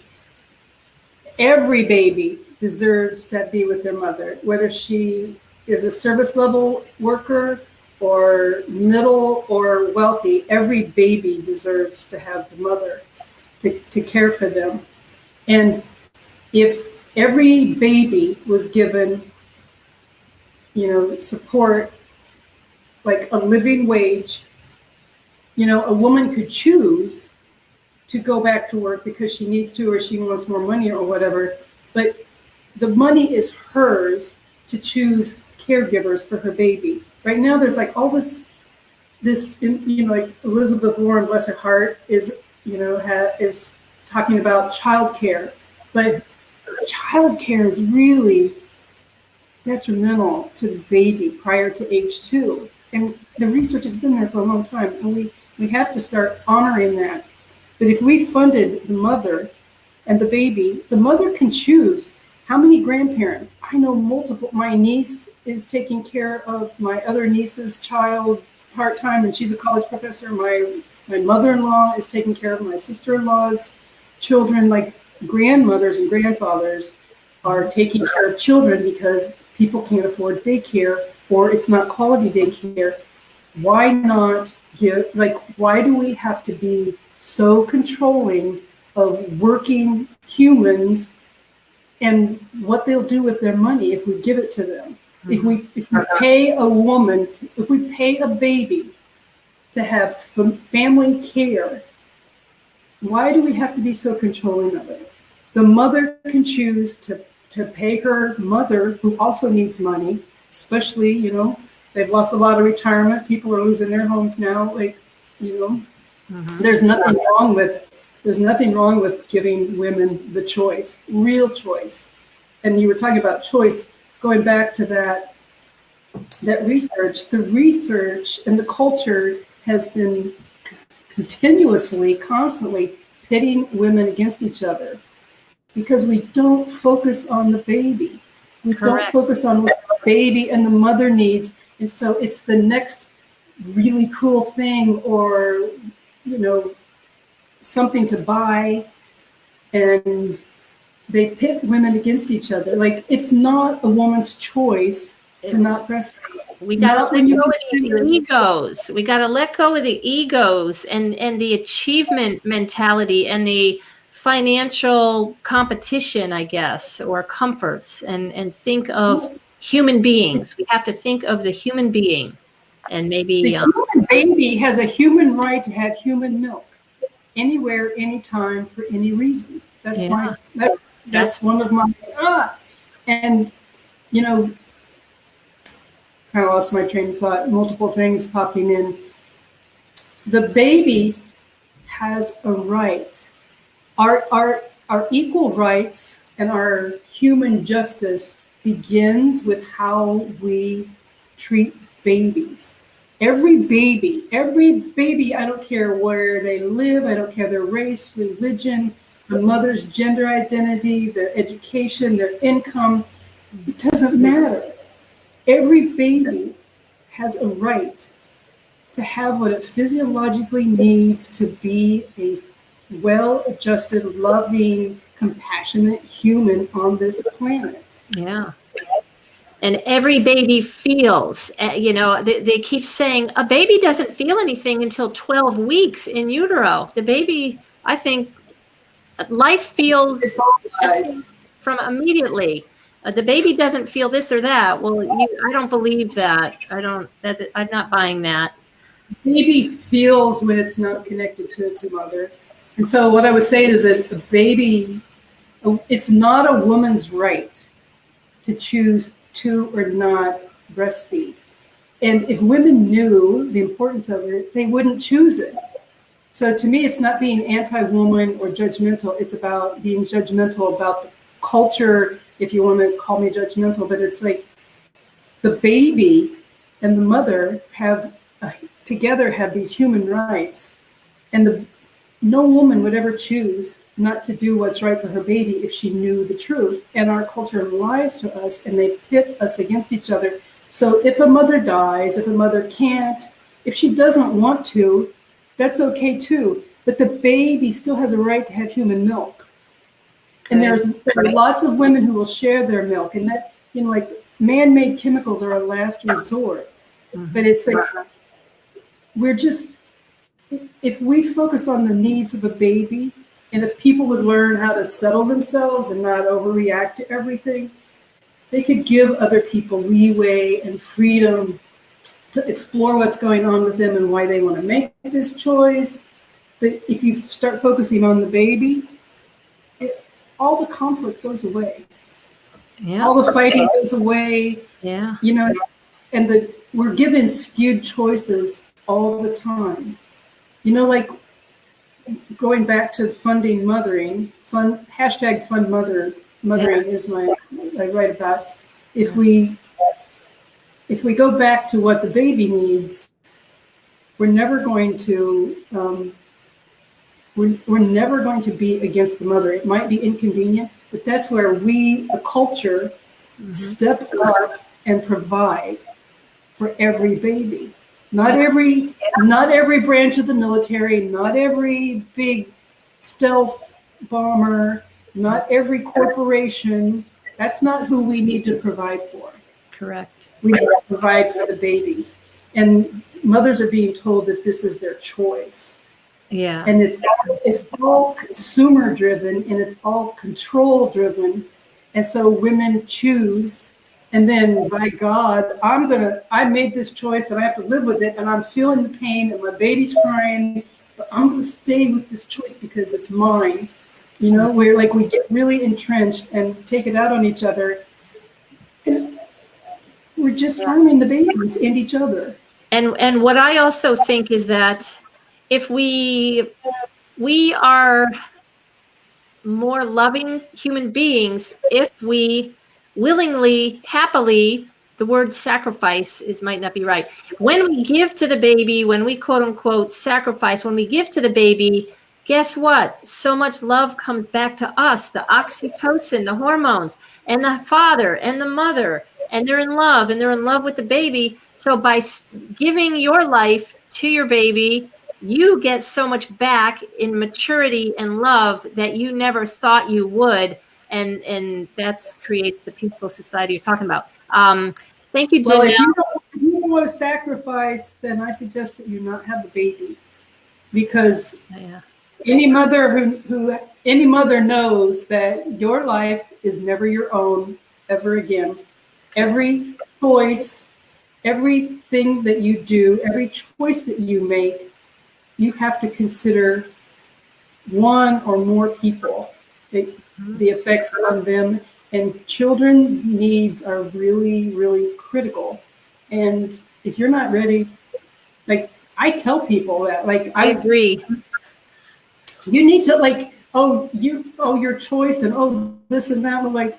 every baby deserves to be with their mother, whether she is a service level worker or middle or wealthy. Every baby deserves to have the mother to care for them. And if every baby was given, support, like a living wage, a woman could choose to go back to work because she needs to, or she wants more money or whatever. But the money is hers to choose caregivers for her baby. Right now, there's like all this, like Elizabeth Warren, bless her heart, is talking about childcare, but childcare is really detrimental to the baby prior to age 2. And the research has been there for a long time, and we have to start honoring that. But if we funded the mother and the baby, the mother can choose how many grandparents. I know multiple. My niece is taking care of my other niece's child part-time, and she's a college professor. My mother-in-law is taking care of my sister-in-law's children. Like, grandmothers and grandfathers are taking care of children because people can't afford daycare, or it's not quality daycare. Why not why do we have to be so controlling of working humans and what they'll do with their money if we give it to them? If we pay a woman, if we pay a baby to have family care, why do we have to be so controlling of it? The mother can choose to pay her mother, who also needs money, especially, they've lost a lot of retirement. People are losing their homes now. There's nothing wrong with giving women the choice, real choice. And you were talking about choice, going back to that research. The research and the culture has been constantly pitting women against each other because we don't focus on the baby. We don't focus on what the baby and the mother needs. And so it's the next really cool thing, or, something to buy, and they pit women against each other. Like, it's not a woman's choice to not breastfeed. We got to let go of these egos. We got to let go of the egos and the achievement mentality and the financial competition, I guess, or comforts, and think of human beings. We have to think of the human being, and maybe the human baby has a human right to have human milk anywhere, anytime, for any reason. That's that's one of my and kind of lost my train of thought. Multiple things popping in. The baby has a right. Our equal rights and our human justice begins with how we treat babies. Every baby, I don't care where they live, I don't care their race, religion, the mother's gender identity, their education, their income, it doesn't matter. Every baby has a right to have what it physiologically needs to be a well-adjusted, loving, compassionate human on this planet. Yeah. And every baby feels, they keep saying a baby doesn't feel anything until 12 weeks in utero. The baby, I think, life feels from immediately. The baby doesn't feel this or that. Well, I don't believe that. I'm not buying that. Baby feels when it's not connected to its mother. And so what I was saying is that a baby, it's not a woman's right to choose to or not breastfeed. And if women knew the importance of it, they wouldn't choose it. So to me, it's not being anti-woman or judgmental. It's about being judgmental about the culture if you want to call me judgmental, but it's like the baby and the mother have together have these human rights, and no woman would ever choose not to do what's right for her baby if she knew the truth. And our culture lies to us, and they pit us against each other. So if a mother dies, if a mother can't, if she doesn't want to, that's okay too. But the baby still has a right to have human milk. And there are lots of women who will share their milk, and that, like man-made chemicals are a last resort. But it's like, if we focus on the needs of a baby, and if people would learn how to settle themselves and not overreact to everything, they could give other people leeway and freedom to explore what's going on with them and why they want to make this choice. But if you start focusing on the baby, all the conflict goes away. Yeah. All the fighting goes away. Yeah. And we're given skewed choices all the time. Like going back to funding mothering, hashtag fund mothering is I write about. If we go back to what the baby needs, we're never going to we're never going to be against the mother. It might be inconvenient, but that's where we, the culture, step up and provide for every baby. Not every branch of the military, not every big stealth bomber, not every corporation. That's not who we need to provide for. Correct. We need to provide for the babies. And mothers are being told that this is their choice. Yeah. And it's all consumer driven, and it's all control driven. And so women choose. And then, by God, I made this choice and I have to live with it, and I'm feeling the pain and my baby's crying, but I'm going to stay with this choice because it's mine. Where we get really entrenched and take it out on each other. And we're just harming the babies and each other. And what I also think is that if we are more loving human beings, if we willingly, happily, the word sacrifice might not be right. When we give to the baby, when we quote unquote sacrifice, when we give to the baby, guess what? So much love comes back to us, the oxytocin, the hormones, and the father and the mother, and they're in love with the baby. So by giving your life to your baby, you get so much back in maturity and love that you never thought you would. And that creates the peaceful society you're talking about. Thank you, Janel. Well, if you don't want to sacrifice, then I suggest that you not have the baby, because any mother any mother knows that your life is never your own ever again. Every choice, everything that you do, every choice that you make, you have to consider one or more people. The effects on them, and children's needs are really, really critical. And if you're not ready, I tell people that, I agree. You need to your choice and this and that. But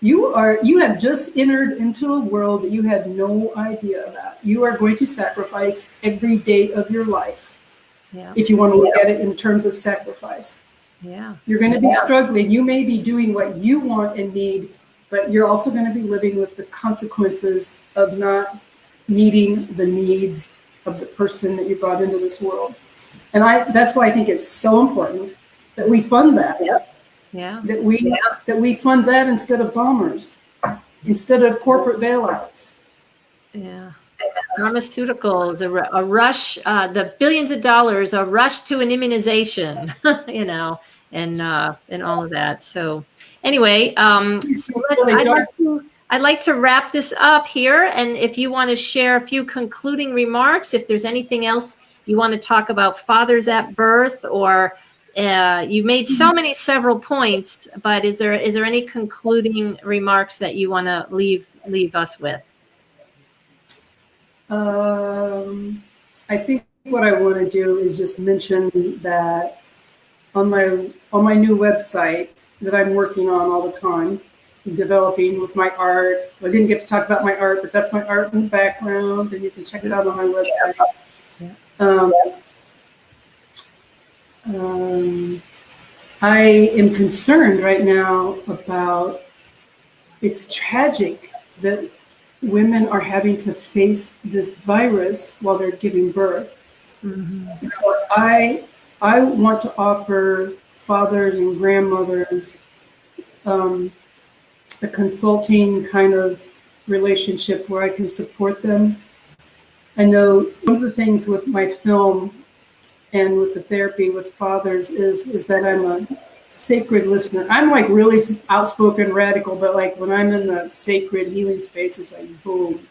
you have just entered into a world that you had no idea about. You are going to sacrifice every day of your life. Yeah. If you want to look at it in terms of sacrifice. Yeah. You're going to be struggling. You may be doing what you want and need, but you're also going to be living with the consequences of not meeting the needs of the person that you brought into this world. And that's why I think it's so important that we fund that. Yeah. That we fund that instead of bombers, instead of corporate bailouts. Yeah. Pharmaceuticals, a rush, the billions of dollars, a rush to an immunization, and all of that. So anyway, I'd like to wrap this up here. And if you want to share a few concluding remarks, if there's anything else you want to talk about fathers at birth, or you made several points, but is there any concluding remarks that you want to leave us with? I think what I want to do is just mention that on my new website that I'm working on all the time, developing with my art. I didn't get to talk about my art, but that's my art in the background, and you can check it out on my website. Yeah. I am concerned right now about, it's tragic that women are having to face this virus while they're giving birth. And so I want to offer fathers and grandmothers a consulting kind of relationship where I can support them. I know one of the things with my film and with the therapy with fathers is that I'm a sacred listener. I'm like really outspoken, radical, but like when I'm in the sacred healing space, it's like boom.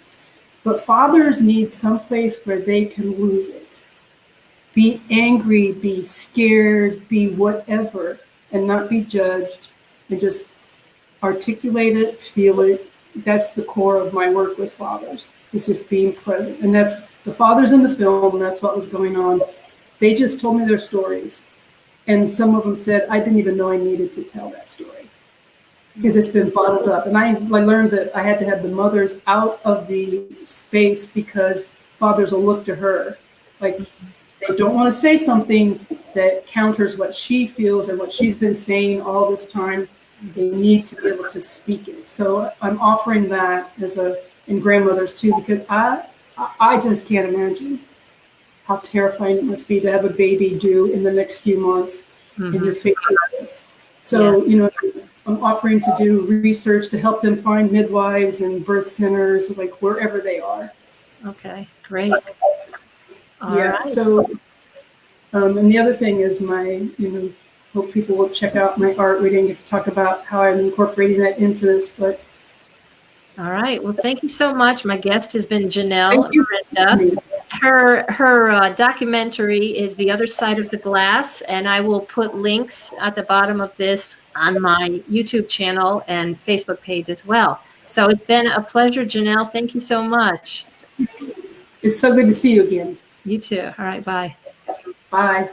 But fathers need some place where they can lose it. Be angry, be scared, be whatever, and not be judged, and just articulate it, feel it. That's the core of my work with fathers. It's just being present. And that's the fathers in the film, that's what was going on. They just told me their stories. And some of them said, I didn't even know I needed to tell that story because it's been bottled up. And I learned that I had to have the mothers out of the space because fathers will look to her. Like they don't want to say something that counters what she feels and what she's been saying all this time. They need to be able to speak it. So I'm offering that in grandmothers too, because I just can't imagine how terrifying it must be to have a baby due in the next few months and you're facing this. So, I'm offering to do research to help them find midwives and birth centers, like wherever they are. Okay, great. All yeah. right. So, and the other thing is hope people will check out my art. We didn't get to talk about how I'm incorporating that into this, but. All right. Well, thank you so much. My guest has been Janel Mirendah. Her documentary is The Other Side of the Glass, and I will put links at the bottom of this on my YouTube channel and Facebook page as well. So it's been a pleasure, Janel. Thank you so much. It's so good to see you again. You too. All right. Bye. Bye.